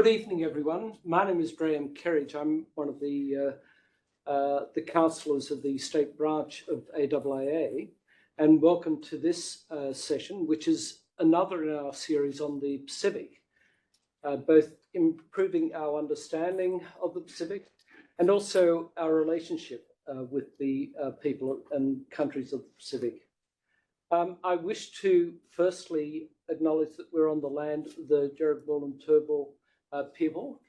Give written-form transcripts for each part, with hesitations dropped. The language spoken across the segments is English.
evening, everyone. My name is Graham Kerridge. I'm one of the councillors of the state branch of AIIA, and welcome to this session, which is another in our series on the Pacific, both improving our understanding of the Pacific and also our relationship with the people and countries of the Pacific. I wish to firstly acknowledge that we're on the land of the Djuragul and Turrbal people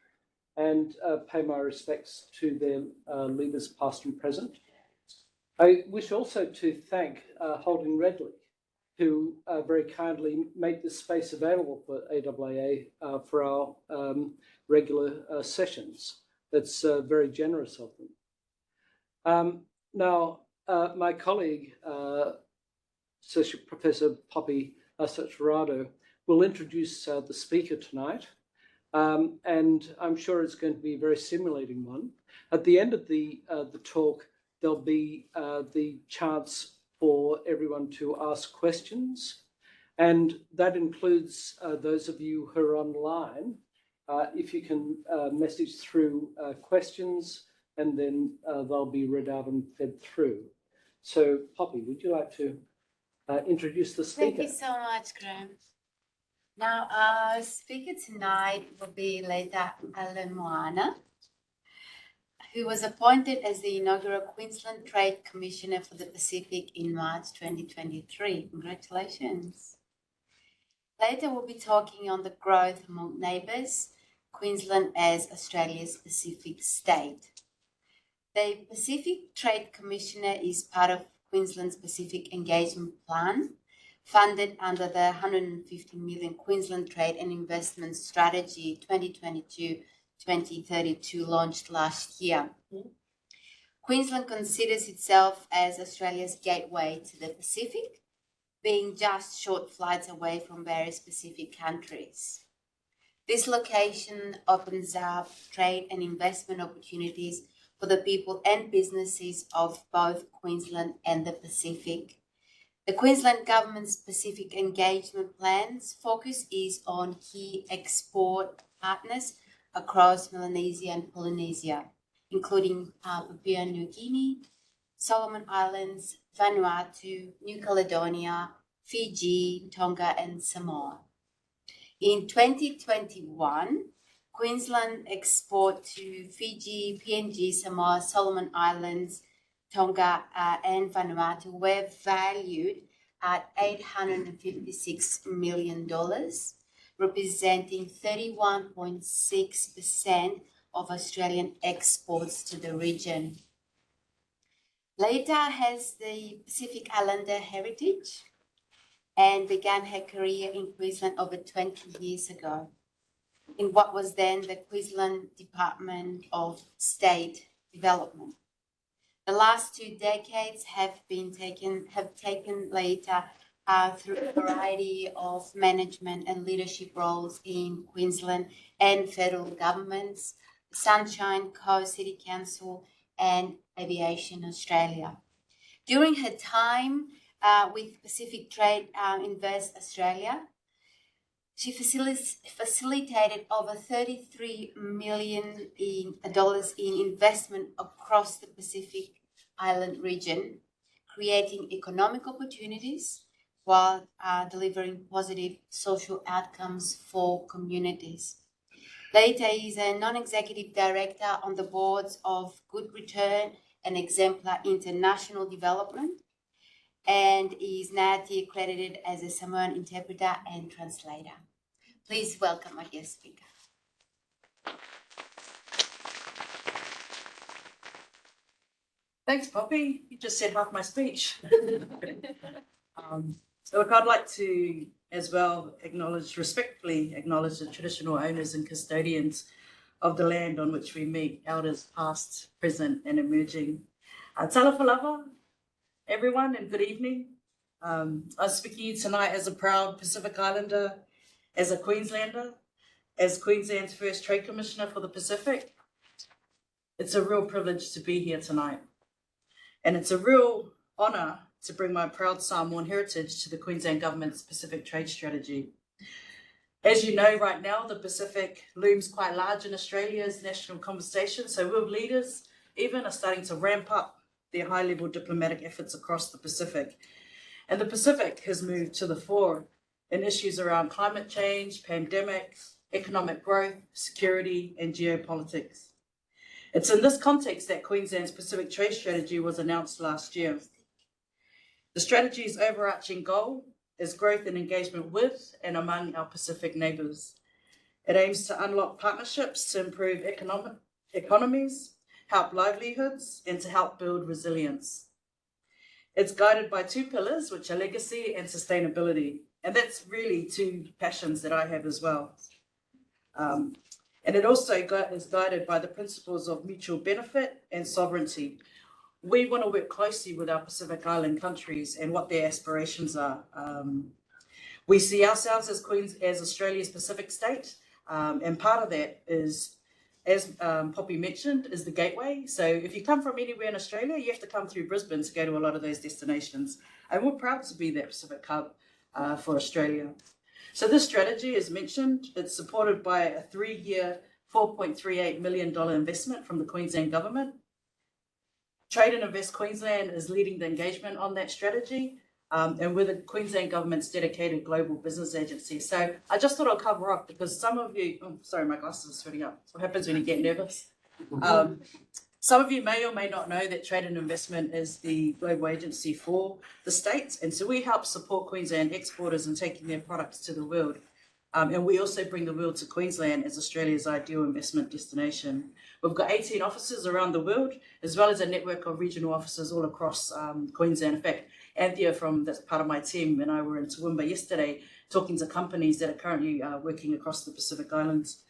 and pay my respects to their leaders past and present. I wish also to thank Holding Redley, who very kindly made this space available for AIIA for our regular sessions. That's very generous of them. Now, my colleague, Associate Professor Poppy Sacharado, will introduce the speaker tonight, and I'm sure it's going to be a very stimulating one. At the end of the talk, there'll be the chance for everyone to ask questions, and that includes those of you who are online. If you can message through questions, and then they'll be read out and fed through. So, Poppy, would you like to introduce the speaker? Thank you so much, Graham. Now, our speaker tonight will be Leata Alaimoana, who was appointed as the inaugural Queensland Trade Commissioner for the Pacific in March 2023. Congratulations. Leata will be talking on the growth among neighbours, Queensland as Australia's Pacific state. The Pacific Trade Commissioner is part of Queensland's Pacific Engagement Plan, funded under the $150 million Queensland Trade and Investment Strategy 2022-2032 launched last year. Queensland considers itself as Australia's gateway to the Pacific, being just short flights away from various Pacific countries. This location opens up trade and investment opportunities for the people and businesses of both Queensland and the Pacific. The Queensland Government's Pacific Engagement Plan's focus is on key export partners across Melanesia and Polynesia, including Papua New Guinea, Solomon Islands, Vanuatu, New Caledonia, Fiji, Tonga, and Samoa. In 2021, Queensland export to Fiji, PNG, Samoa, Solomon Islands, Tonga, and Vanuatu were valued at $856 million, representing 31.6% of Australian exports to the region. Leata has the Pacific Islander heritage and began her career in Queensland over 20 years ago in what was then the Queensland Department of State Development. The last 2 decades have taken Leata through a variety of management and leadership roles in Queensland and federal governments, Sunshine Coast City Council, and Aviation Australia. During her time with Pacific Trade Invest Australia, she facilitated over $33 million in investment across the Pacific Island region, creating economic opportunities while delivering positive social outcomes for communities. Leata is a non-executive director on the boards of Good Return and Exemplar International Development, and is NAATI accredited as a Samoan interpreter and translator. Please welcome our guest speaker. Thanks, Poppy. You just said half my speech. So look, I'd like to as well respectfully acknowledge the traditional owners and custodians of the land on which we meet, elders past, present and emerging. Talafalava, everyone, and good evening. I speak to you tonight as a proud Pacific Islander, as a Queenslander, as Queensland's first Trade Commissioner for the Pacific. It's a real privilege to be here tonight. And it's a real honour to bring my proud Samoan heritage to the Queensland Government's Pacific Trade Strategy. As you know, right now, the Pacific looms quite large in Australia's national conversation. So world leaders even are starting to ramp up their high-level diplomatic efforts across the Pacific. And the Pacific has moved to the fore in issues around climate change, pandemics, economic growth, security, and geopolitics. It's in this context that Queensland's Pacific Trade Strategy was announced last year. The strategy's overarching goal is growth and engagement with and among our Pacific neighbours. It aims to unlock partnerships to improve economies, help livelihoods, and to help build resilience. It's guided by two pillars, which are legacy and sustainability. And that's really two passions that I have as well. And it also is guided by the principles of mutual benefit and sovereignty. We want to work closely with our Pacific Island countries and what their aspirations are. We see ourselves as Australia's Pacific state, and part of that is, as Poppy mentioned, is the gateway. So if you come from anywhere in Australia, you have to come through Brisbane to go to a lot of those destinations. And we're proud to be that Pacific hub for Australia. So this strategy, as mentioned, it's supported by a 3-year, $4.38 million investment from the Queensland government. Trade and Invest Queensland is leading the engagement on that strategy, and we're the Queensland government's dedicated global business agency. So I just thought I'll cover up because some of you, oh, sorry, my glasses are sweating up. What happens when you get nervous? Some of you may or may not know that Trade and Investment is the global agency for the states. And so we help support Queensland exporters in taking their products to the world. And we also bring the world to Queensland as Australia's ideal investment destination. We've got 18 offices around the world, as well as a network of regional offices all across Queensland. In fact, Anthea that's part of my team and I were in Toowoomba yesterday talking to companies that are currently working across the Pacific Islands.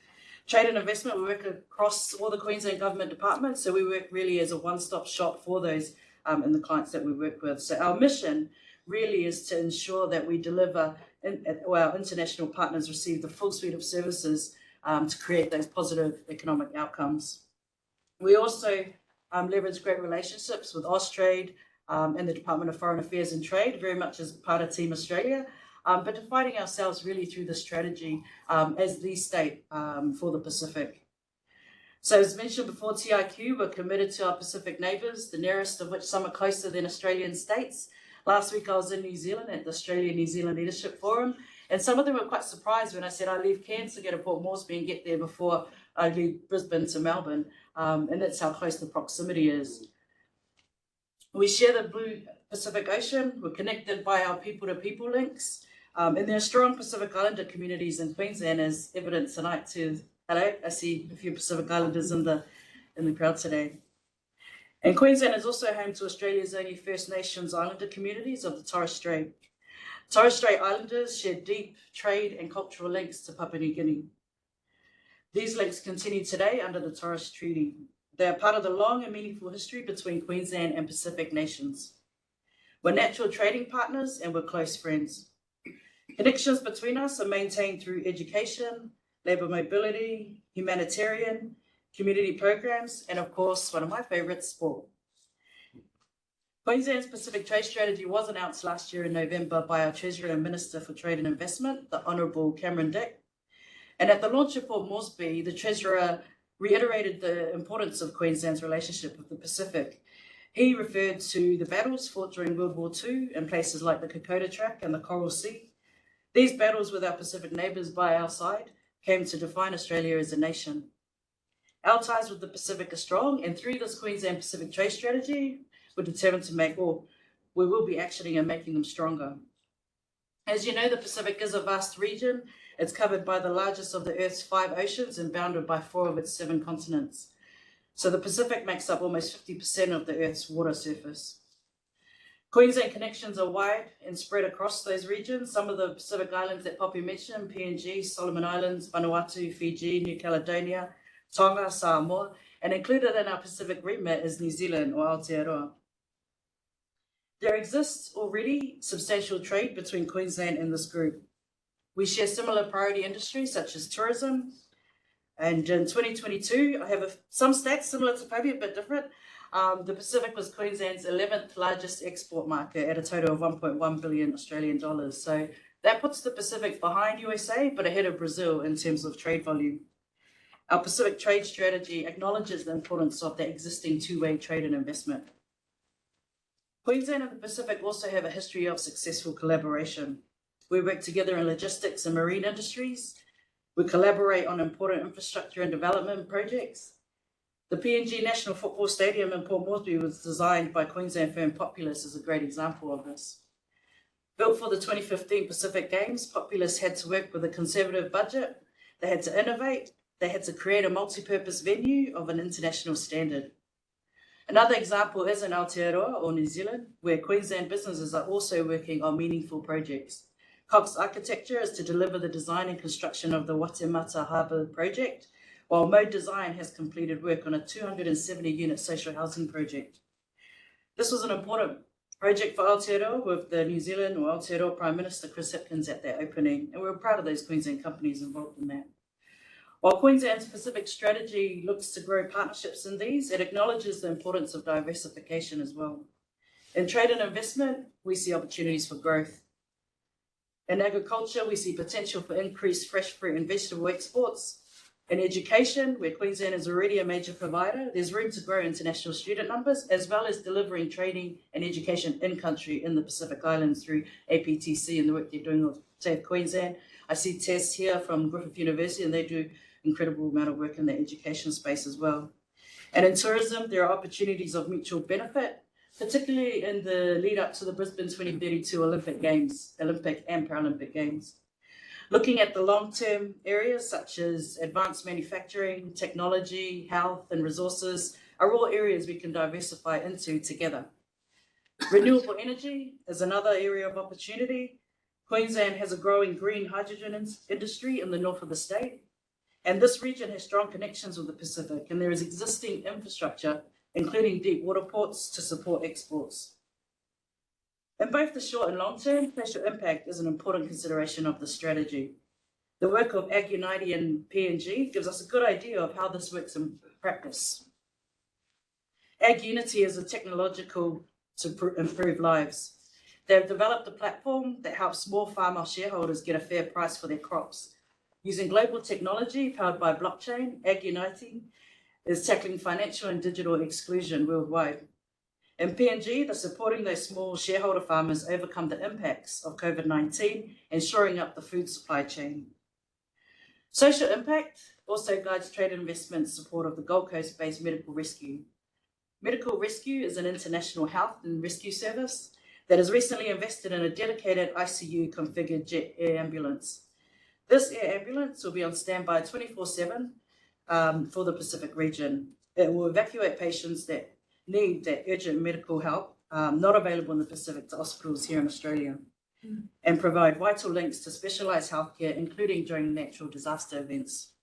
Trade and Investment, we work across all the Queensland government departments, so we work really as a one-stop shop for those and the clients that we work with. So our mission really is to ensure that we deliver, our international partners receive the full suite of services to create those positive economic outcomes. We also leverage great relationships with Austrade and the Department of Foreign Affairs and Trade, very much as part of Team Australia. But defining ourselves really through the strategy as the state for the Pacific. So as mentioned before, TIQ, we're committed to our Pacific neighbours, the nearest of which some are closer than Australian states. Last week I was in New Zealand at the Australia-New Zealand Leadership Forum, and some of them were quite surprised when I said I leave Cairns to go to Port Moresby and get there before I leave Brisbane to Melbourne, and that's how close the proximity is. We share the blue Pacific Ocean, we're connected by our people-to-people links, and there are strong Pacific Islander communities in Queensland, as evident tonight too. Hello, I see a few Pacific Islanders in the crowd today. And Queensland is also home to Australia's only First Nations Islander communities of the Torres Strait. Torres Strait Islanders share deep trade and cultural links to Papua New Guinea. These links continue today under the Torres Treaty. They are part of the long and meaningful history between Queensland and Pacific nations. We're natural trading partners and we're close friends. Connections between us are maintained through education, labour mobility, humanitarian, community programs, and of course, one of my favourites, sport. Queensland's Pacific Trade Strategy was announced last year in November by our Treasurer and Minister for Trade and Investment, the Honourable Cameron Dick. And at the launch of Port Moresby, the Treasurer reiterated the importance of Queensland's relationship with the Pacific. He referred to the battles fought during World War II in places like the Kokoda Track and the Coral Sea. These battles with our Pacific neighbours by our side came to define Australia as a nation. Our ties with the Pacific are strong, and through this Queensland Pacific Trade Strategy, we're determined to we will be actioning and making them stronger. As you know, the Pacific is a vast region. It's covered by the largest of the Earth's 5 oceans and bounded by 4 of its 7 continents. So the Pacific makes up almost 50% of the Earth's water surface. Queensland connections are wide and spread across those regions. Some of the Pacific Islands that Poppy mentioned, PNG, Solomon Islands, Vanuatu, Fiji, New Caledonia, Tonga, Samoa, and included in our Pacific remit is New Zealand or Aotearoa. There exists already substantial trade between Queensland and this group. We share similar priority industries such as tourism. And in 2022, I have some stats similar to Poppy, a bit different. The Pacific was Queensland's 11th largest export market at a total of 1.1 billion Australian dollars. So That puts the Pacific behind USA, but ahead of Brazil in terms of trade volume. Our Pacific trade strategy acknowledges the importance of the existing two-way trade and investment. Queensland and the Pacific also have a history of successful collaboration. We work together in logistics and marine industries. We collaborate on important infrastructure and development projects. The PNG National Football Stadium in Port Moresby was designed by Queensland firm Populous as a great example of this. Built for the 2015 Pacific Games, Populous had to work with a conservative budget. They had to innovate. They had to create a multi-purpose venue of an international standard. Another example is in Aotearoa or New Zealand, where Queensland businesses are also working on meaningful projects. Cox Architecture is to deliver the design and construction of the Waitemata Harbour project, while Mode Design has completed work on a 270-unit social housing project. This was an important project for Aotearoa with the New Zealand or Aotearoa Prime Minister Chris Hipkins at their opening, and we're proud of those Queensland companies involved in that. While Queensland's Pacific strategy looks to grow partnerships in these, it acknowledges the importance of diversification as well. In trade and investment, we see opportunities for growth. In agriculture, we see potential for increased fresh fruit and vegetable exports. In education, where Queensland is already a major provider, there's room to grow international student numbers, as well as delivering training and education in-country in the Pacific Islands through APTC and the work they're doing with TAFE Queensland. I see Tess here from Griffith University, and they do incredible amount of work in the education space as well. And in tourism, there are opportunities of mutual benefit, particularly in the lead up to the Brisbane 2032 Olympic and Paralympic Games. Looking at the long-term areas such as advanced manufacturing, technology, health, and resources are all areas we can diversify into together. Renewable energy is another area of opportunity. Queensland has a growing green hydrogen industry in the north of the state. And this region has strong connections with the Pacific, and there is existing infrastructure, including deep water ports, to support exports. In both the short and long term, social impact is an important consideration of the strategy. The work of Ag Unity and PNG gives us a good idea of how this works in practice. Ag Unity is a technological to improve lives. They've developed a platform that helps small farmer shareholders get a fair price for their crops. Using global technology powered by blockchain, Ag Unity is tackling financial and digital exclusion worldwide. In PNG, they're supporting those small shareholder farmers overcome the impacts of COVID-19 and shoring up the food supply chain. Social impact also guides trade and investment support of the Gold Coast-based Medical Rescue. Medical Rescue is an international health and rescue service that has recently invested in a dedicated ICU-configured jet air ambulance. This air ambulance will be on standby 24/7 for the Pacific region. It will evacuate patients that need that urgent medical help, not available in the Pacific, to hospitals here in Australia, and provide vital links to specialised healthcare, including during natural disaster events.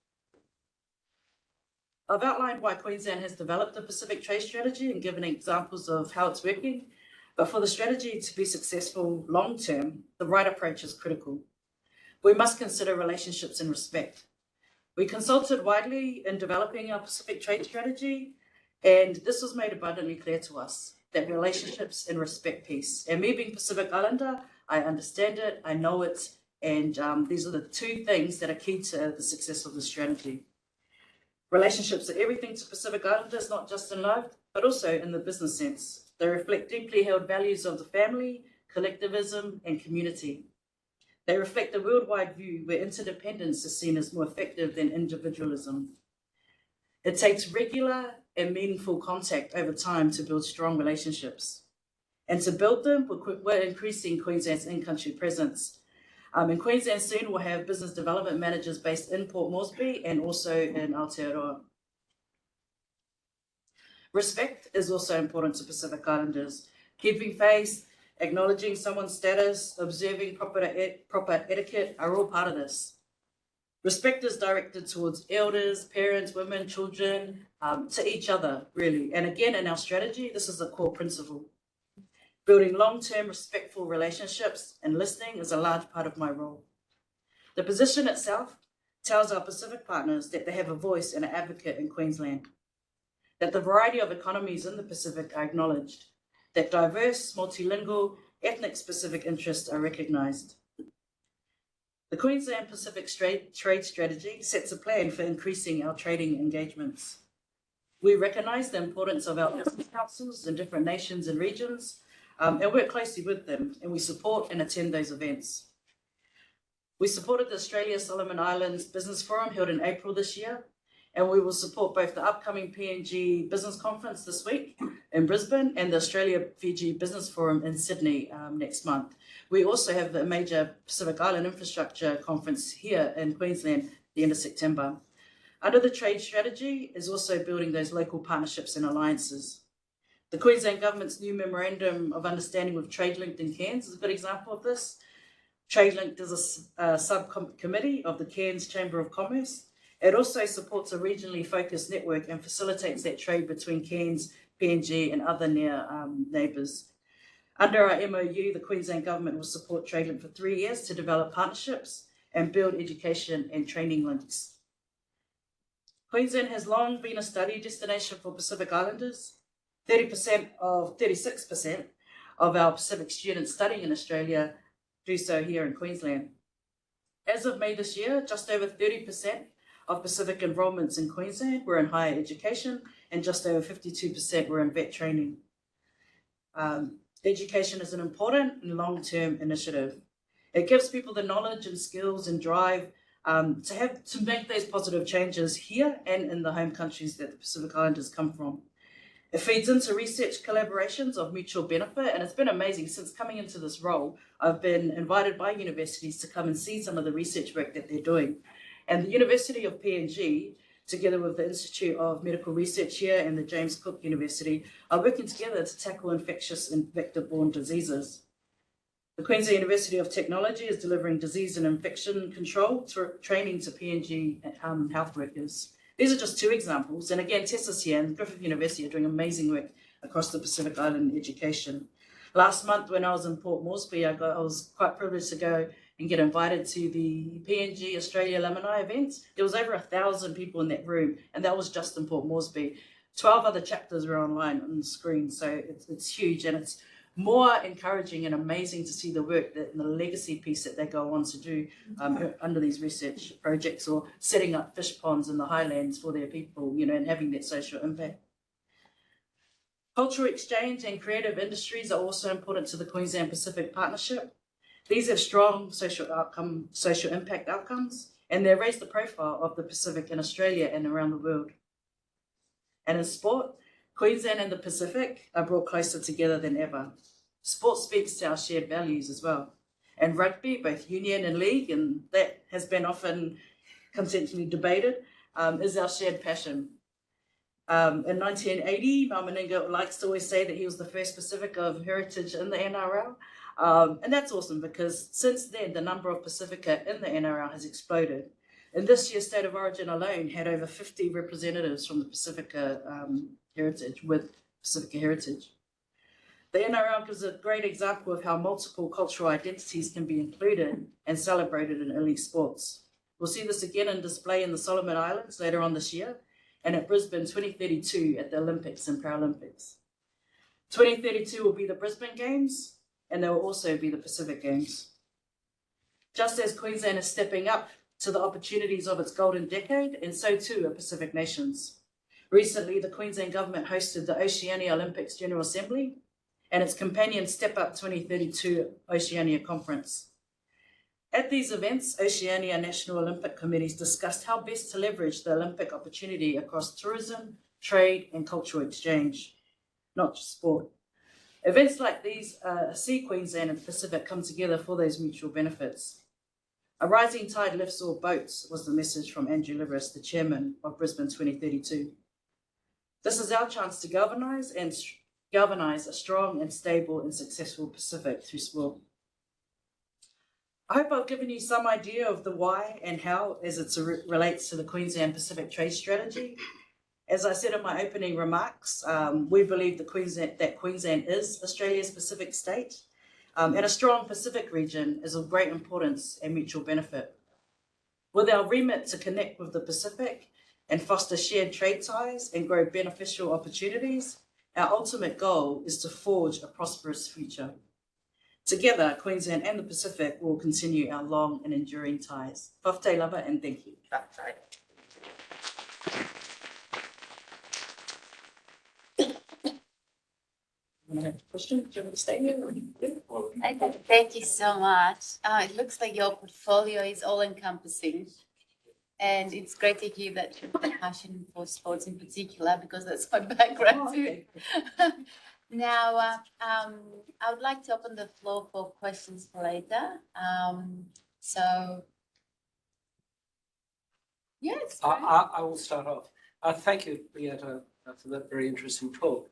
I've outlined why Queensland has developed a Pacific trade strategy and given examples of how it's working, but for the strategy to be successful long-term, the right approach is critical. We must consider relationships and respect. We consulted widely in developing our Pacific trade strategy, and this was made abundantly clear to us, that relationships and respect piece. And me being Pacific Islander, I understand it, I know it, and these are the two things that are key to the success of the strategy. Relationships are everything to Pacific Islanders, not just in life, but also in the business sense. They reflect deeply held values of the family, collectivism, and community. They reflect a worldwide view where interdependence is seen as more effective than individualism. It takes regular and meaningful contact over time to build strong relationships. And to build them, we're increasing Queensland's in-country presence. In Queensland soon, we'll have business development managers based in Port Moresby and also in Aotearoa. Respect is also important to Pacific Islanders. Keeping faith, acknowledging someone's status, observing proper etiquette are all part of this. Respect is directed towards elders, parents, women, children, to each other, really. And again, in our strategy, this is a core principle. Building long-term respectful relationships and listening is a large part of my role. The position itself tells our Pacific partners that they have a voice and an advocate in Queensland, that the variety of economies in the Pacific are acknowledged, that diverse, multilingual, ethnic-specific interests are recognised. The Queensland Pacific Trade Strategy sets a plan for increasing our trading engagements. We recognise the importance of our business councils in different nations and regions, and work closely with them, and we support and attend those events. We supported the Australia Solomon Islands Business Forum held in April this year, and we will support both the upcoming PNG Business Conference this week in Brisbane and the Australia-Fiji Business Forum in Sydney next month. We also have the major Pacific Island Infrastructure Conference here in Queensland the end of September. Under the trade strategy is also building those local partnerships and alliances. The Queensland Government's new Memorandum of Understanding with TradeLink in Cairns is a good example of this. TradeLink is a subcommittee of the Cairns Chamber of Commerce. It also supports a regionally focused network and facilitates that trade between Cairns, PNG and other near neighbours. Under our MOU, the Queensland Government will support TradeLink for 3 years to develop partnerships and build education and training links. Queensland has long been a study destination for Pacific Islanders. 36% of our Pacific students studying in Australia do so here in Queensland. As of May this year, just over 30% of Pacific enrolments in Queensland were in higher education and just over 52% were in vet training. Education is an important and long-term initiative. It gives people the knowledge and skills and drive to make those positive changes here and in the home countries that the Pacific Islanders come from. It feeds into research collaborations of mutual benefit, and it's been amazing. Since coming into this role, I've been invited by universities to come and see some of the research work that they're doing. And the University of PNG, together with the Institute of Medical Research here and the James Cook University, are working together to tackle infectious and vector-borne diseases. The Queensland University of Technology is delivering disease and infection control training to PNG health workers. These are just two examples. And again, Tessa's here and Griffith University are doing amazing work across the Pacific Island education. Last month when I was in Port Moresby, I was quite privileged to go and get invited to the PNG Australia alumni event. There was over 1,000 people in that room, and that was just in Port Moresby. 12 other chapters were online on the screen, so it's huge, and it's more encouraging and amazing to see the work that and the legacy piece that they go on to do under these research projects, or setting up fish ponds in the highlands for their people, and having that social impact. Cultural exchange and creative industries are also important to the Queensland Pacific Partnership. These have strong social impact outcomes, and they raise the profile of the Pacific in Australia and around the world. And in sport, Queensland and the Pacific are brought closer together than ever. Sport speaks to our shared values as well. And rugby, both union and league, and that has been often constantly debated, is our shared passion. In 1980, Mamaninga likes to always say that he was the first Pacific of heritage in the NRL. And that's awesome, because since then, the number of Pacifica in the NRL has exploded. And this year's State of Origin alone had over 50 representatives from the Pacifica heritage, with Pacifica heritage. The NRL gives a great example of how multiple cultural identities can be included and celebrated in elite sports. We'll see this again in display in the Solomon Islands later on this year, and at Brisbane 2032 at the Olympics and Paralympics. 2032 will be the Brisbane Games, and there will also be the Pacific Games. Just as Queensland is stepping up to the opportunities of its golden decade, and so too are Pacific nations. Recently, the Queensland Government hosted the Oceania Olympics General Assembly and its companion Step Up 2032 Oceania Conference. At these events, Oceania National Olympic Committees discussed how best to leverage the Olympic opportunity across tourism, trade, and cultural exchange, not just sport. Events like these see Queensland and the Pacific come together for those mutual benefits. A rising tide lifts all boats was the message from Andrew Liveris, the chairman of Brisbane 2032. This is our chance to galvanise a strong and stable and successful Pacific through sport. I hope I've given you some idea of the why and how as it relates to the Queensland Pacific Trade Strategy. As I said in my opening remarks, we believe that Queensland is Australia's Pacific state, and a strong Pacific region is of great importance and mutual benefit. With our remit to connect with the Pacific and foster shared trade ties and grow beneficial opportunities, our ultimate goal is to forge a prosperous future. Together, Queensland and the Pacific will continue our long and enduring ties. Whafte lava and thank you. Question? Do you want to stay here? Thank you so much. It looks like your portfolio is all encompassing. And it's great to hear that you have a passion for sports in particular, because that's my background too. Now, I would like to open the floor for questions for later. Yes. I will start off. Thank you, Leata, for that very interesting talk.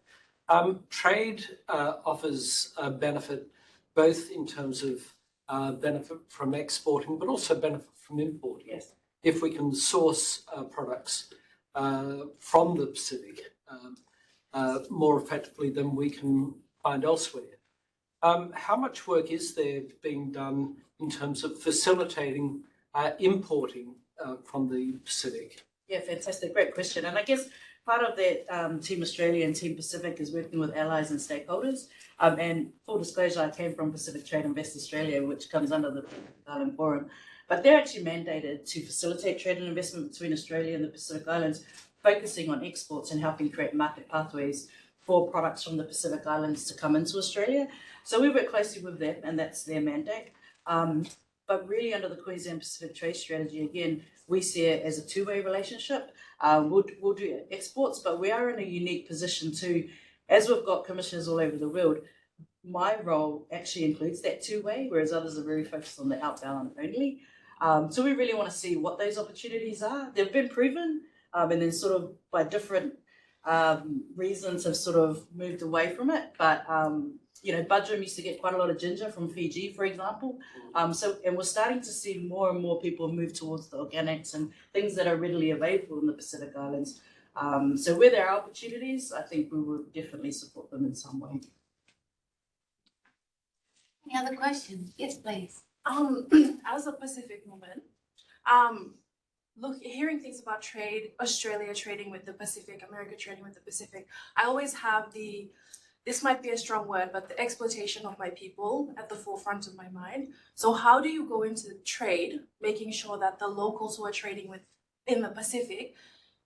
Trade offers a benefit both in terms of benefit from exporting, but also benefit from importing. Yes. If we can source products from the Pacific more effectively than we can find elsewhere. How much work is there being done in terms of facilitating importing from the Pacific? Yeah, fantastic. Great question. And I guess part of that Team Australia and Team Pacific is working with allies and stakeholders. And full disclosure, I came from Pacific Trade Invest Australia, which comes under the Island Forum. But they're actually mandated to facilitate trade and investment between Australia and the Pacific Islands, focusing on exports and helping create market pathways for products from the Pacific Islands to come into Australia. So we work closely with them, and that's their mandate. But really, under the Queensland Pacific Trade Strategy, again, we see it as a two-way relationship. We'll do exports, but we are in a unique position too, as we've got commissioners all over the world. My role actually includes that two-way, whereas others are very focused on the outbound only. So we really want to see what those opportunities are. They've been proven, and then sort of by different reasons have sort of moved away from it. But Budrum used to get quite a lot of ginger from Fiji, for example. And we're starting to see more and more people move towards the organics and things that are readily available in the Pacific Islands. So where there are opportunities, I think we will definitely support them in some way. Any other questions? Yes, please. As a Pacific woman, hearing things about trade, Australia trading with the Pacific, America trading with the Pacific, I always have this might be a strong word, but the exploitation of my people at the forefront of my mind. So how do you go into trade, making sure that the locals who are trading in the Pacific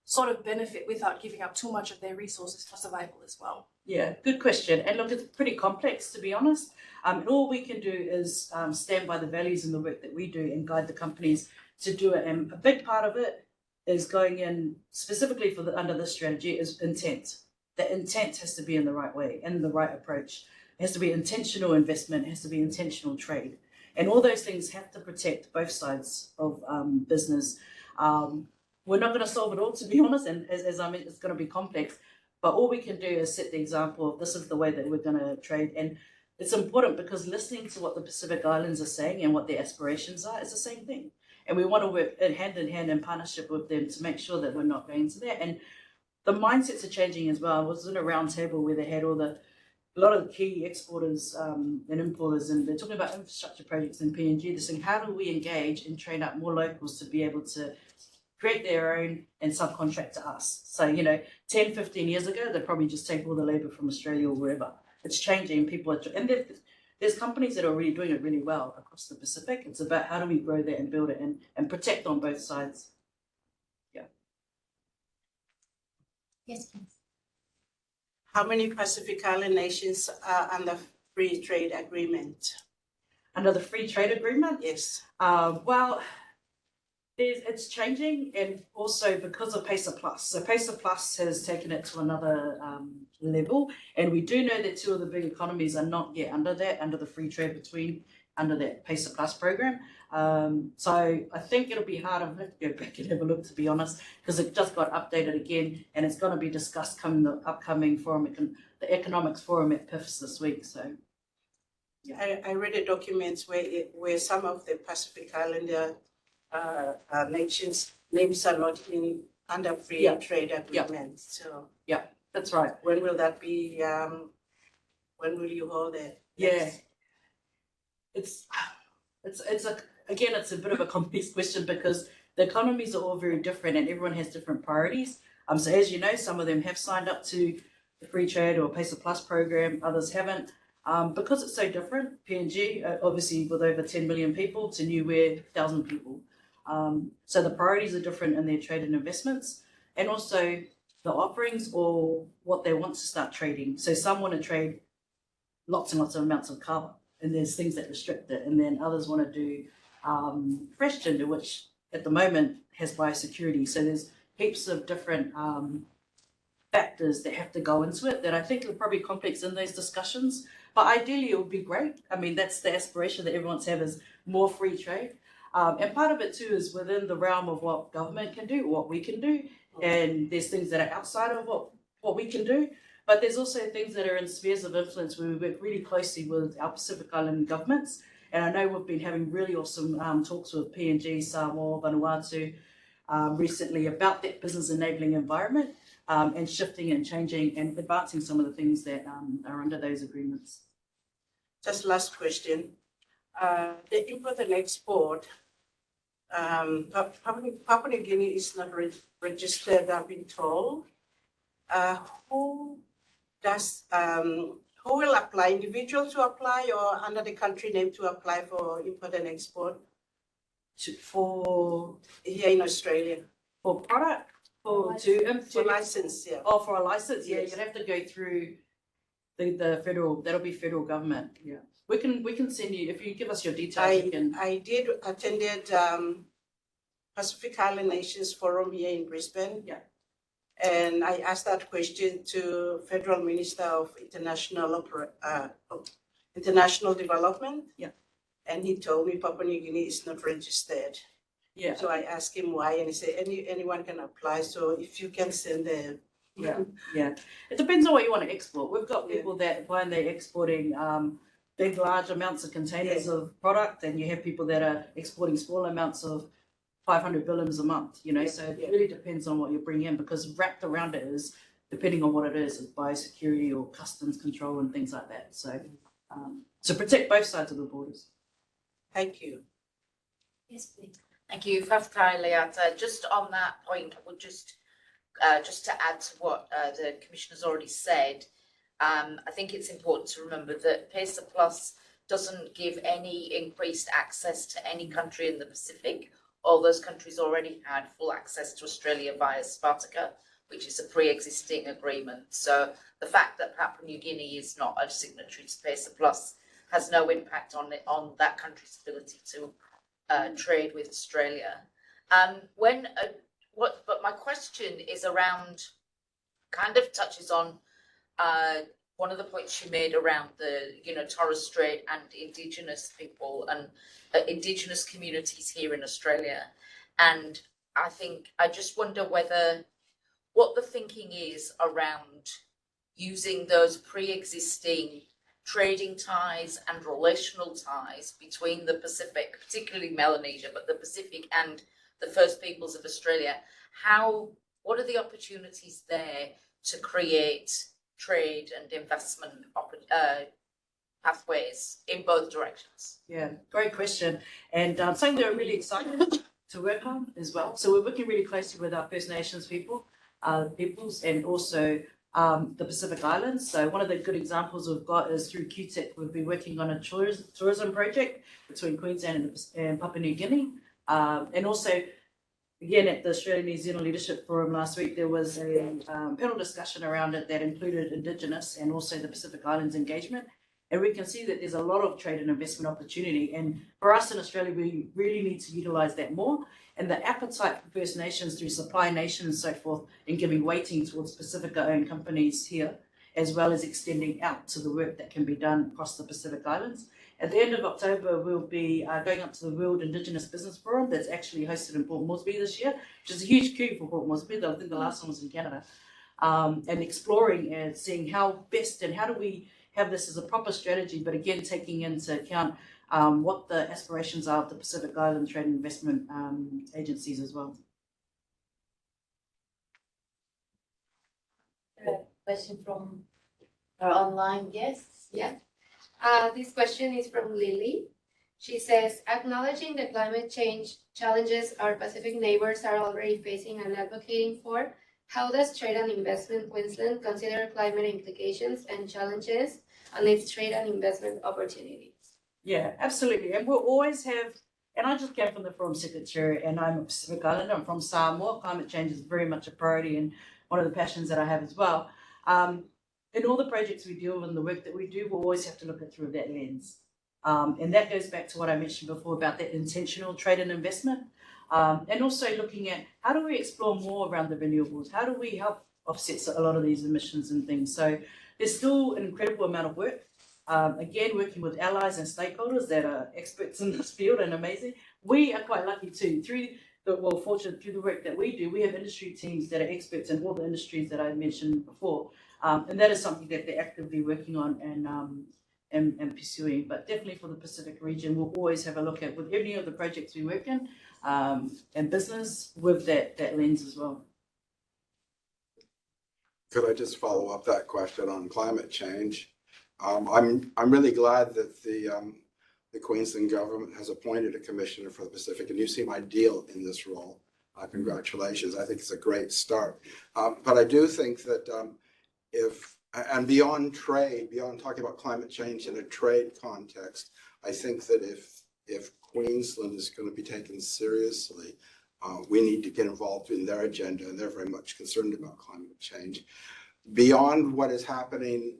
sort of benefit without giving up too much of their resources for survival as well? Yeah, good question. And look, it's pretty complex, to be honest. And all we can do is stand by the values and the work that we do and guide the companies to do it. And a big part of it is going in specifically under this strategy is intent. The intent has to be in the right way and the right approach. It has to be intentional investment, it has to be intentional trade. And all those things have to protect both sides of business. We're not going to solve it all, to be honest, and as I mean, it's going to be complex. But all we can do is set the example of this is the way that we're going to trade. And it's important because listening to what the Pacific Islands are saying and what their aspirations are is the same thing. And we want to work hand in hand in partnership with them to make sure that we're not going to that. And the mindsets are changing as well. I was in a round table where they had a lot of the key exporters and importers, and they're talking about infrastructure projects in PNG. They're saying, how do we engage and train up more locals to be able to create their own and subcontract to us? So, 10, 15 years ago, they'd probably just take all the labor from Australia or wherever. It's changing. And there's companies that are already doing it really well across the Pacific. It's about how do we grow that and build it and protect on both sides. Yeah. Yes, please. How many Pacific Island nations are under free trade agreement? Under the free trade agreement? Yes. Well, it's changing, and also because of PACER Plus. So PACER Plus has taken it to another level, and we do know that two of the big economies are not yet under the free trade under that PACER Plus program. So I think it'll be hard. I'll have to go back and have a look, to be honest, because it just got updated again, and it's going to be discussed come the upcoming forum, the economics forum at PIFS this week. So. Yeah. I read the documents where some of the Pacific Islander nations names are not under free trade agreement. So that's right. When will that be? When will you hold it? Yeah, it's a bit of a complex question because the economies are all very different and everyone has different priorities. So as you know, some of them have signed up to the free trade or PACER Plus program, others haven't. Because it's so different, PNG, obviously with over 10 million people, to New Ware, 1,000 people. So the priorities are different in their trade and investments, and also the offerings or what they want to start trading. So some want to trade lots and lots of amounts of kava, and there's things that restrict it. And then others want to do fresh ginger, which at the moment has biosecurity. So there's heaps of different factors that have to go into it that I think are probably complex in those discussions. But ideally, it would be great. I mean, that's the aspiration that everyone's have, is more free trade. And part of it too is within the realm of what government can do, what we can do, and there's things that are outside of what we can do. But there's also things that are in spheres of influence where we work really closely with our Pacific Island governments. And I know we've been having really awesome talks with PNG, Samoa, Vanuatu recently about that business enabling environment, and shifting and changing and advancing some of the things that are under those agreements. Just last question. The import and export, Papua New Guinea is not registered, I've been told. Who will apply? Individuals to apply, or under the country name to apply for import and export? For here in Australia. For product? For license, yeah. Oh, for a license, yeah, Yes. you'd have to go through the federal. That'll be federal government. Yeah, we can send you, if you give us your details. I did attended Pacific Island Nations Forum here in Brisbane. Yeah. And I asked that question to Federal Minister of International Development. Yeah. And he told me Papua New Guinea is not registered. Yeah. So I asked him why, and he said anyone can apply. So if you can send the Yeah. It depends on what you want to export. We've got people that find they're exporting big, large amounts of containers of product, and you have people that are exporting small amounts of 500 billions a month, you know, so it really depends on what you bring in, because wrapped around it is, depending on what it is biosecurity or customs control and things like that. So to protect both sides of the borders. Thank you. Yes, please. Thank you, Faftai Leata. Just on that point, I would just to add to what the Commissioner's already said, I think it's important to remember that PESA Plus doesn't give any increased access to any country in the Pacific. All those countries already had full access to Australia via Spartica, which is a pre-existing agreement. So the fact that Papua New Guinea is not a signatory to PESA Plus has no impact on that country's ability to trade with Australia. But my question is around, kind of touches on one of the points you made around the, Torres Strait and Indigenous people and Indigenous communities here in Australia. And I just wonder what the thinking is around using those pre-existing trading ties and relational ties between the Pacific, particularly Melanesia, but the Pacific and the First Peoples of Australia. What are the opportunities there to create trade and investment pathways in both directions? Yeah, great question. And something that we're really excited to work on as well. So we're working really closely with our First Nations peoples, and also the Pacific Islands. So one of the good examples we've got is through QTIC. We've been working on a tourism project between Queensland and Papua New Guinea. And also, again, at the Australia-New Zealand Leadership Forum last week, there was a panel discussion around it that included Indigenous and also the Pacific Islands engagement. And we can see that there's a lot of trade and investment opportunity. And for us in Australia, we really need to utilise that more. And the appetite for First Nations through Supply Nation and so forth, in giving weighting towards Pacifica-owned companies here, as well as extending out to the work that can be done across the Pacific Islands. At the end of October, we'll be going up to the World Indigenous Business Forum that's actually hosted in Port Moresby this year, which is a huge coup for Port Moresby. I think the last one was in Canada. And exploring and seeing how best and how do we have this as a proper strategy, but again, taking into account what the aspirations are of the Pacific Island Trade and Investment agencies as well. Question from our online guests. Yeah. This question is from Lily. She says, acknowledging the climate change challenges our Pacific neighbors are already facing and advocating for, how does Trade and Investment Queensland consider climate implications and challenges and its trade and investment opportunities. Yeah, absolutely. And we'll always have, and I just came from the Forum Secretariat, and I'm a Pacific Islander, I'm from Samoa. Climate change is very much a priority and one of the passions that I have as well. In all the projects we deal with and the work that we do, we'll always have to look at through that lens. And that goes back to what I mentioned before about that intentional trade and investment. And also looking at how do we explore more around the renewables? How do we help offset a lot of these emissions and things? So there's still an incredible amount of work. Again, working with allies and stakeholders that are experts in this field and amazing. We are quite lucky too. Fortunate through the work that we do, we have industry teams that are experts in all the industries that I mentioned before. And that is something that they're actively working on and pursuing. But definitely for the Pacific region, we'll always have a look at with any of the projects we work in and business with that lens as well. Could I just follow up that question on climate change? I'm really glad that the Queensland government has appointed a commissioner for the Pacific, and you seem ideal in this role. Congratulations. I think it's a great start. But I do think that and beyond trade, beyond talking about climate change in a trade context, I think that if Queensland is going to be taken seriously, we need to get involved in their agenda, and they're very much concerned about climate change. Beyond what is happening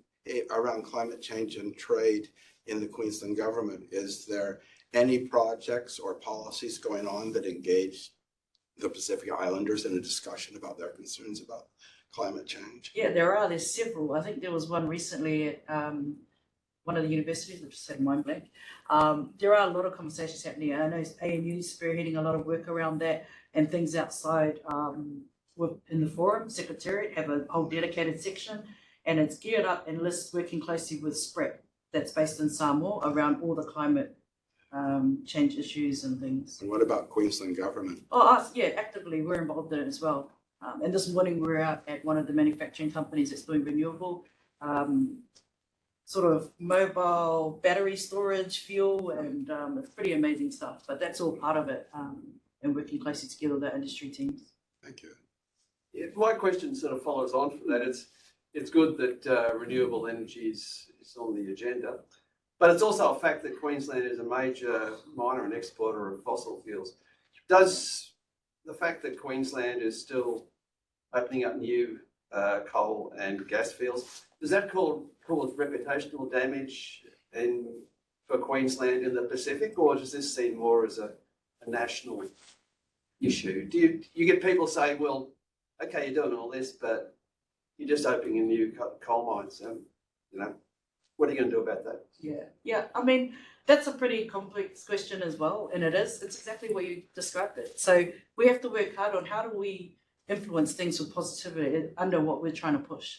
around climate change and trade in the Queensland government, is there any projects or policies going on that engage the Pacific Islanders in a discussion about their concerns about climate change? Yeah, there's several. I think there was one recently at one of the universities, which said mind blank. There are a lot of conversations happening. I know ANU is spearheading a lot of work around that, and things outside in the Forum Secretariat have a whole dedicated section, and it's geared up and lists working closely with SPREP that's based in Samoa around all the climate change issues and things. And what about Queensland government? Oh, us, yeah, actively, we're involved in it as well. And this morning we're out at one of the manufacturing companies that's doing renewable sort of mobile battery storage fuel, and it's pretty amazing stuff. But that's all part of it, and working closely together with our industry teams. Thank you. Yeah, my question sort of follows on from that. It's good that renewable energy is on the agenda, but it's also a fact that Queensland is a major miner and exporter of fossil fuels. Does the fact that Queensland is still opening up new coal and gas fields, does that cause reputational damage for Queensland in the Pacific, or does this seem more as a national issue? Do you get people say, well, okay, you're doing all this, but you're just opening a new coal mines, what are you going to do about that? Yeah. I mean, that's a pretty complex question as well, and it's exactly what you described it. So we have to work hard on how do we influence things with positivity under what we're trying to push.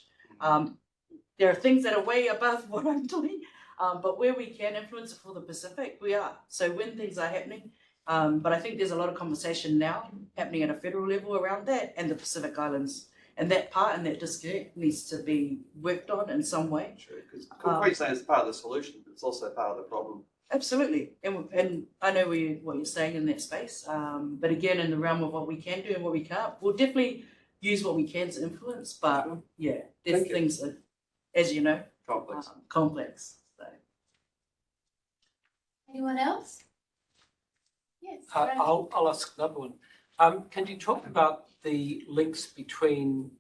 There are things that are way above what I'm doing, but where we can influence it for the Pacific, we are. So when things are happening, but I think there's a lot of conversation now happening at a federal level around that and the Pacific Islands. And that part and that disconnect needs to be worked on in some way. True, because Queensland is part of the solution, but it's also part of the problem. Absolutely. And I know what you're saying in that space. But again, in the realm of what we can do and what we can't, we'll definitely use what we can to influence. But yeah, there's things that, as you know, complex. So. Anyone else? Yes. I'll ask another one. Can you talk about the links between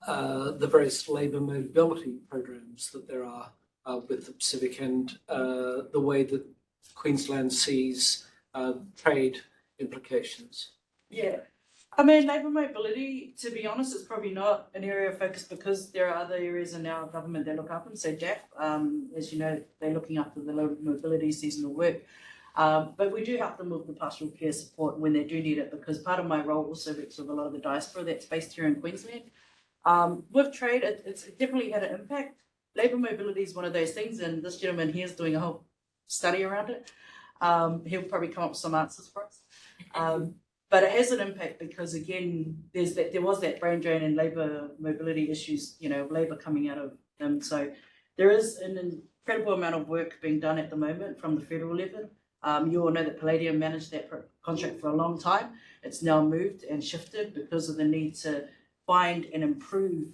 the various labour mobility programs that there are with the Pacific and the way that Queensland sees trade implications? Yeah. I mean, labour mobility, to be honest, is probably not an area of focus because there are other areas in our government that look after them. So DAF, as you know, they're looking after the labour mobility, seasonal work. But we do help them with the pastoral care support when they do need it, because part of my role also works with a lot of the diaspora that's based here in Queensland. With trade, it's definitely had an impact. Labour mobility is one of those things, and this gentleman here is doing a whole study around it. He'll probably come up with some answers for us. But it has an impact because, again, there was that brain drain and labour mobility issues, labour coming out of them. So there is an incredible amount of work being done at the moment from the federal level. You all know that Palladium managed that contract for a long time. It's now moved and shifted because of the need to find and improve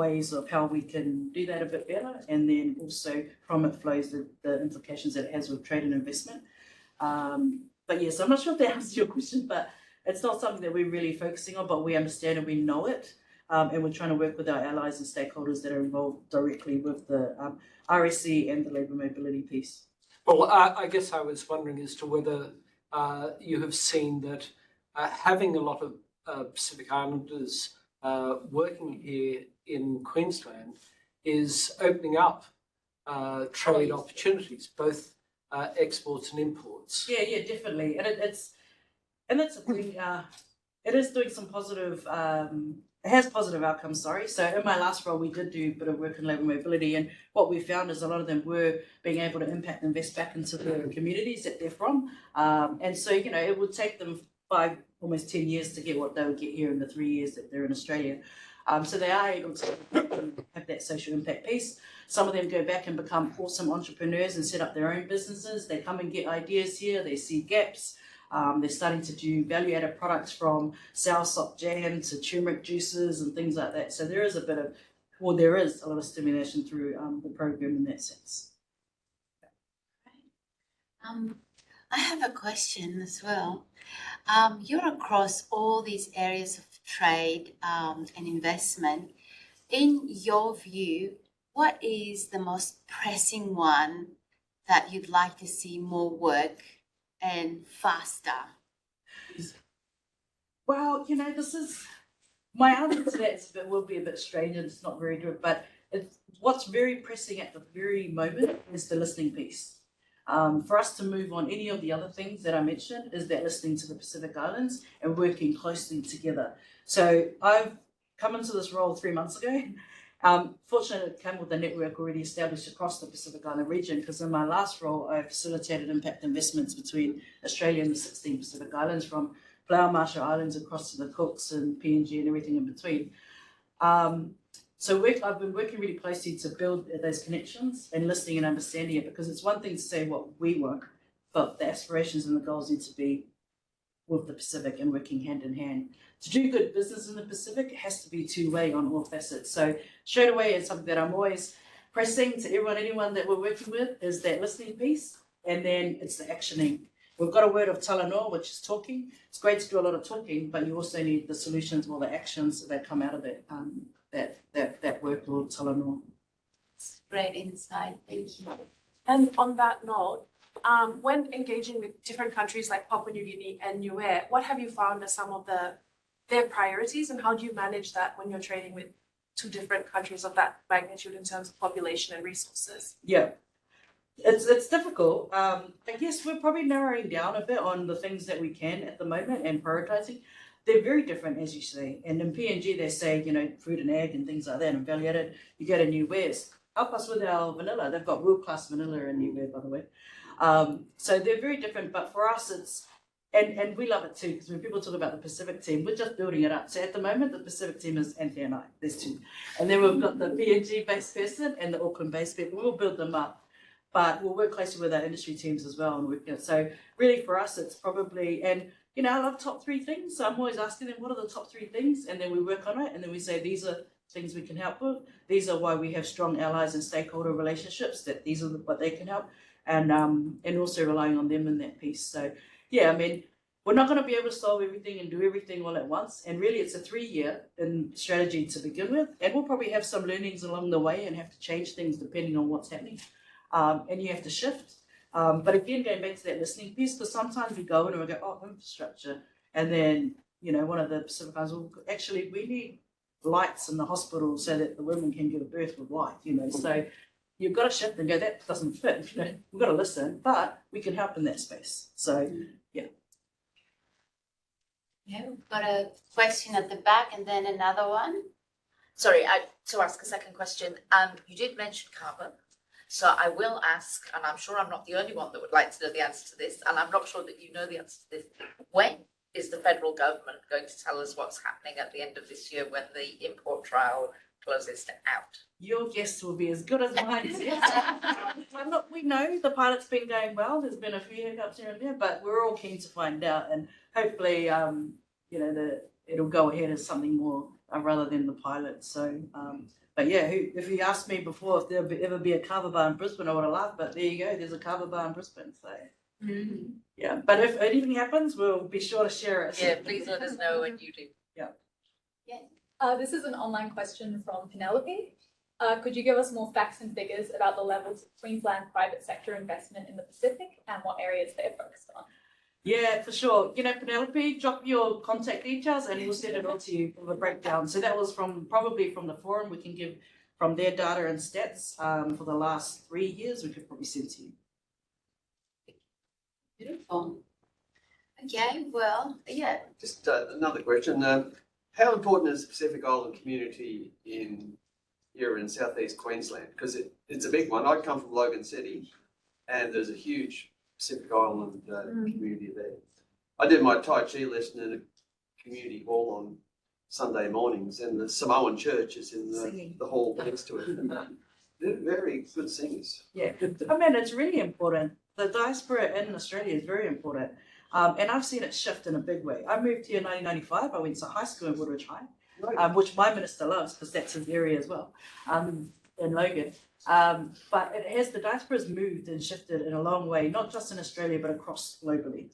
ways of how we can do that a bit better, and then also from it flows the implications that it has with trade and investment. But yes, I'm not sure if that answers your question, but it's not something that we're really focusing on, but we understand and we know it. And we're trying to work with our allies and stakeholders that are involved directly with the RSC and the labour mobility piece. Well, I guess I was wondering as to whether you have seen that having a lot of Pacific Islanders working here in Queensland is opening up trade opportunities, both exports and imports. Yeah, definitely. And that's the thing. It is doing some positive. It has positive outcomes. So in my last role, we did do a bit of work in labour mobility, and what we found is a lot of them were being able to impact and invest back into the communities that they're from. And so it would take them 5, almost 10 years to get what they would get here in the 3 years that they're in Australia. So they are able to have that social impact piece. Some of them go back and become awesome entrepreneurs and set up their own businesses. They come and get ideas here. They see gaps. They're starting to do value-added products from soursop jam to turmeric juices and things like that. So there is a lot of stimulation through the program in that sense. I have a question as well. You're across all these areas of trade and investment. In your view, what is the most pressing one that you'd like to see more work and faster? Well, this is my answer to that will be a bit strange and it's not very good, but what's very pressing at the very moment is the listening piece. For us to move on any of the other things that I mentioned is that listening to the Pacific Islands and working closely together. So I've come into this role 3 months ago. Fortunately, it came with a network already established across the Pacific Island region, because in my last role, I facilitated impact investments between Australia and the 16 Pacific Islands, from Flower Marshall Islands across to the Cooks and PNG and everything in between. So I've been working really closely to build those connections and listening and understanding it, because it's one thing to say what we want, but the aspirations and the goals need to be with the Pacific and working hand in hand. To do good business in the Pacific, it has to be two-way on all facets. So straight away, it's something that I'm always pressing to anyone that we're working with, is that listening piece, and then it's the actioning. We've got a word of talanoa, which is talking. It's great to do a lot of talking, but you also need the solutions or the actions that come out of it. That work or talanoa. Great insight, thank you. And on that note, when engaging with different countries like Papua New Guinea and Niue, what have you found as some of their priorities, and how do you manage that when you're trading with 2 different countries of that magnitude in terms of population and resources? Yeah, it's difficult. I guess we're probably narrowing down a bit on the things that we can at the moment and prioritizing. They're very different, as you say. And in PNG, they say, fruit and egg and things like that, and value-added. You go to Niue's, help us with our vanilla. They've got world-class vanilla in Niue, by the way. So they're very different, but for us, it's, and we love it too, because when people talk about the Pacific team, we're just building it up. So at the moment, the Pacific team is Anthea and I, there's 2. And then we've got the PNG-based person and the Auckland-based people. We'll build them up, but we'll work closely with our industry teams as well. And so really for us, it's probably, and I love top 3 things. So I'm always asking them, what are the top 3 things? And then we work on it, and then we say, these are things we can help with. These are why we have strong allies and stakeholder relationships, that these are what they can help. And also relying on them in that piece. So, yeah, we're not going to be able to solve everything and do everything all at once. And really, it's a 3-year strategy to begin with. And we'll probably have some learnings along the way and have to change things depending on what's happening. And you have to shift. But again, going back to that listening piece, because sometimes we go in and we go, oh, infrastructure. And then, one of the Pacific Islands, well, actually, we need lights in the hospital so that the women can give birth with light, So you've got to shift and go, that doesn't fit, We've got to listen, but we can help in that space. So, yeah. Yeah, we've got a question at the back and then another one. Sorry, to ask a second question. You did mention carbon. So I will ask, and I'm sure I'm not the only one that would like to know the answer to this, and I'm not sure that you know the answer to this. When is the federal government going to tell us what's happening at the end of this year when the import trial closes out? Your guess will be as good as mine. Well, look, we know the pilot's been going well. There's been a few hiccups here and there, but we're all keen to find out, and hopefully, it'll go ahead as something more rather than the pilot. So, But yeah, if you asked me before if there'll ever be a kava bar in Brisbane, I would have laughed. But there you go, there's a kava bar in Brisbane. So yeah, but if anything happens, we'll be sure to share it. Yeah, please let us know when you do. This is an online question from Penelope. Could you give us more facts and figures about the levels of Queensland private sector investment in the Pacific and what areas they're focused on? Yeah, for sure. You know, Penelope, drop your contact details and we'll send it on to you for the breakdown. So that was probably from the forum. We can give from their data and stats for the last 3 years. We could probably send to you. Beautiful. Okay, well, yeah. Just another question. How important is the Pacific Island community here in southeast Queensland? Because it's a big one. I come from Logan City, and there's a huge Pacific Island community there. I did my Tai Chi lesson in a community hall on Sunday mornings, and the Samoan church is in the hall next to it. And they're very good singers. Yeah, I mean, it's really important. The diaspora in Australia is very important. And I've seen it shift in a big way. I moved here in 1995. I went to high school in Woodridge High, which my minister loves because that's his area as well, in Logan. But the diaspora has moved and shifted in a long way, not just in Australia, but across globally.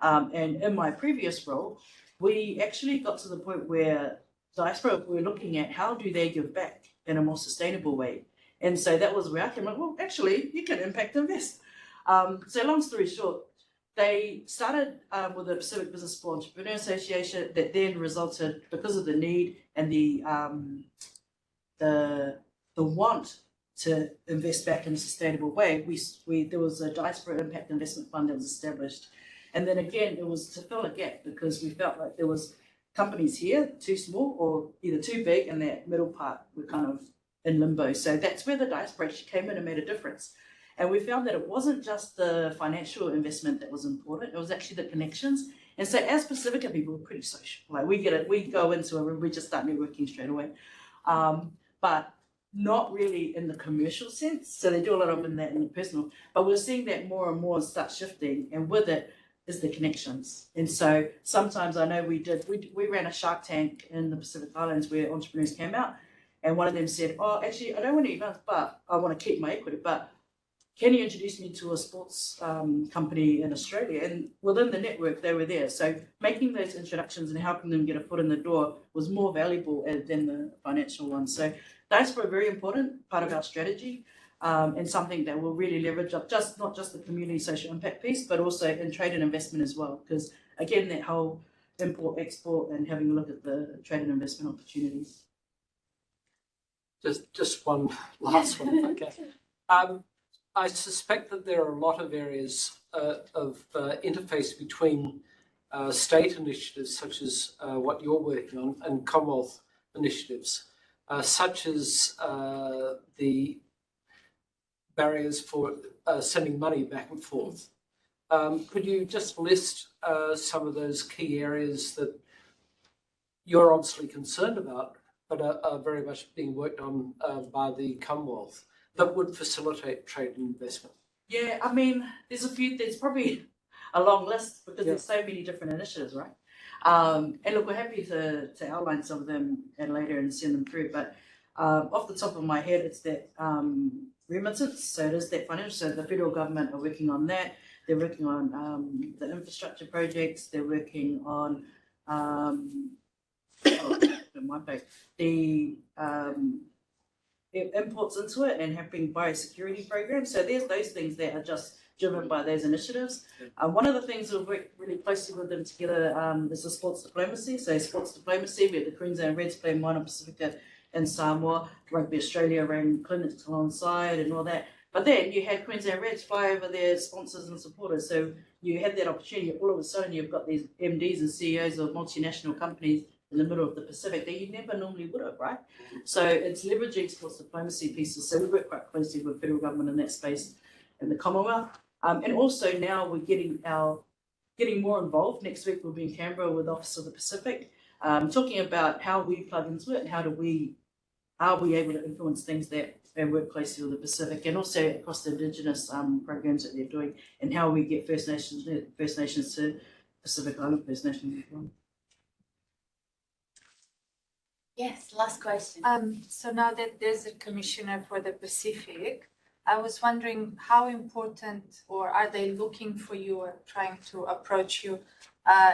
And in my previous role, we actually got to the point where diaspora were looking at how do they give back in a more sustainable way. And so that was where I came up, well, actually, you can impact invest. So long story short, they started with the Pacific Business School Entrepreneur Association that then resulted, because of the need and the want to invest back in a sustainable way, there was a Diaspora Impact Investment Fund that was established. And then again, it was to fill a gap because we felt like there was companies here too small or either too big, and that middle part were kind of in limbo. So that's where the diaspora actually came in and made a difference. And we found that it wasn't just the financial investment that was important, it was actually the connections. And so as Pacifica people, we're pretty social. Like we get it, we go into a room, we just start networking straight away. But not really in the commercial sense. So they do a lot of in the personal, but we're seeing that more and more start shifting, and with it is the connections. And so sometimes I know we ran a Shark Tank in the Pacific Islands where entrepreneurs came out, and one of them said, oh, actually, I don't want to invest, but I want to keep my equity, but can you introduce me to a sports company in Australia? And within the network, they were there. So making those introductions and helping them get a foot in the door was more valuable than the financial one. So that's a very important part of our strategy, and something that will really leverage up not just the community social impact piece, but also in trade and investment as well. Because again, that whole import, export, and having a look at the trade and investment opportunities. Just one last one, if I can. I suspect that there are a lot of areas of interface between state initiatives, such as what you're working on, and Commonwealth initiatives, such as the barriers for sending money back and forth. Could you just list some of those key areas that you're obviously concerned about, but are very much being worked on by the Commonwealth, that would facilitate trade and investment? Yeah, I mean, there's probably a long list because there's so many different initiatives, right? And look, we're happy to outline some of them and later and send them through, but off the top of my head, it's that remittance, so it is that financial, so the federal government are working on that, they're working on the infrastructure projects, they're working on the imports into it and having biosecurity programs. So there's those things that are just driven by those initiatives. One of the things we've worked really closely with them together is the sports diplomacy. So sports diplomacy, we had the Queensland Reds playing Moana Pacifica in Samoa, Rugby Australia ran clinics alongside and all that. But then you had Queensland Reds fly over their sponsors and supporters. So you had that opportunity. All of a sudden you've got these MDs and CEOs of multinational companies in the middle of the Pacific that you never normally would have, right? So it's leveraging sports diplomacy pieces. So we work quite closely with federal government in that space and the Commonwealth. And also now we're getting more involved. Next week we'll be in Canberra with Office of the Pacific, talking about how we plug into it and are we able to influence things that and work closely with the Pacific, and also across the Indigenous programs that they're doing, and how we get First Nations to Pacific Island First Nations as well. Yes, last question. So now that there's a commissioner for the Pacific, I was wondering how important, or are they looking for you or trying to approach you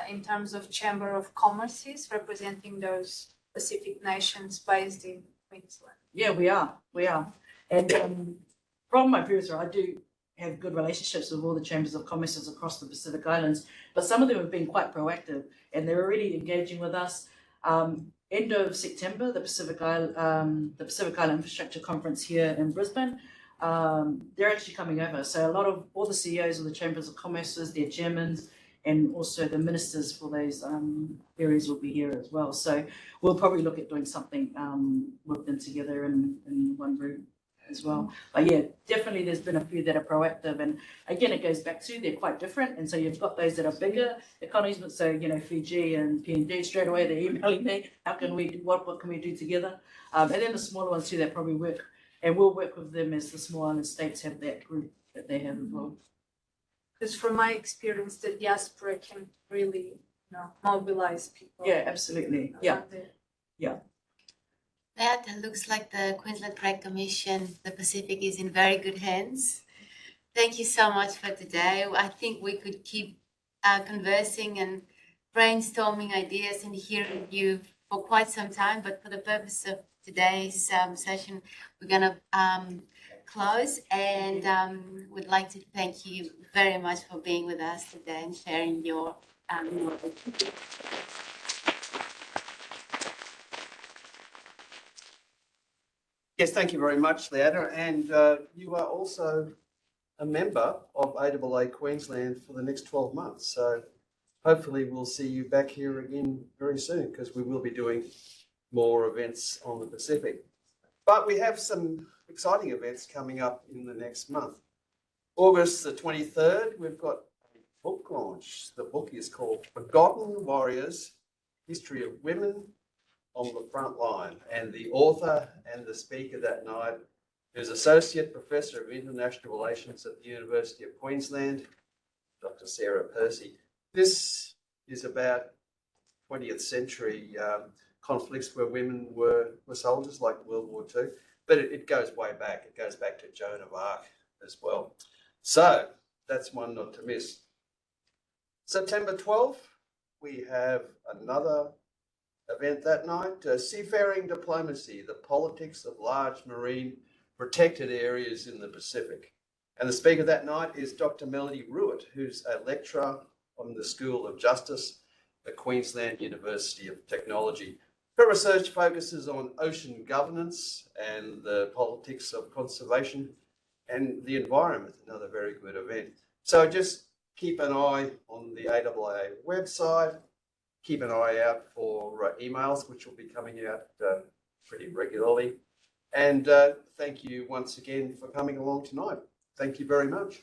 in terms of Chamber of Commerce's representing those Pacific nations based in Queensland? Yeah, we are. And from my previous role, I do have good relationships with all the chambers of commerce across the Pacific Islands, but some of them have been quite proactive and they're already engaging with us. End of September, the Pacific Island Infrastructure Conference here in Brisbane, they're actually coming over. So all the CEOs of the chambers of commerce, their chairmans, and also the ministers for those areas will be here as well. So we'll probably look at doing something with them together in one room as well. But yeah, definitely there's been a few that are proactive, and again it goes back to they're quite different, and so you've got those that are bigger economies, but so Fiji and PNG straight away they're emailing me, how can we what can we do together? And then the smaller ones too, that probably work, and we'll work with them as the small island states have that group that they have as well. Because from my experience, the diaspora can really mobilize people. Yeah, absolutely. Yeah. That looks like the Queensland Trade Commission, the Pacific, is in very good hands. Thank you so much for today. I think we could keep conversing and brainstorming ideas and hearing you for quite some time, but for the purpose of today's session, we're going to close, and would like to thank you very much for being with us today and sharing your knowledge. Yes, thank you very much, Leata. And you are also a member of AAA Queensland for the next 12 months. So hopefully we'll see you back here again very soon, because we will be doing more events on the Pacific. But we have some exciting events coming up in the next month. August the 23rd, we've got a book launch. The book is called Forgotten Warriors, History of Women on the Front Line. And the author and the speaker that night is Associate Professor of International Relations at the University of Queensland, Dr. Sarah Percy. This is about 20th century conflicts where women were soldiers, like World War II. But it goes way back. It goes back to Joan of Arc as well. So that's one not to miss. September 12th, we have another event that night, Seafaring Diplomacy, the Politics of Large Marine Protected Areas in the Pacific. And the speaker that night is Dr. Melody Ruitt, who's a lecturer on the School of Justice at Queensland University of Technology. Her research focuses on ocean governance and the politics of conservation and the environment, another very good event. So just keep an eye on the AAA website. Keep an eye out for emails, which will be coming out pretty regularly. And thank you once again for coming along tonight. Thank you very much.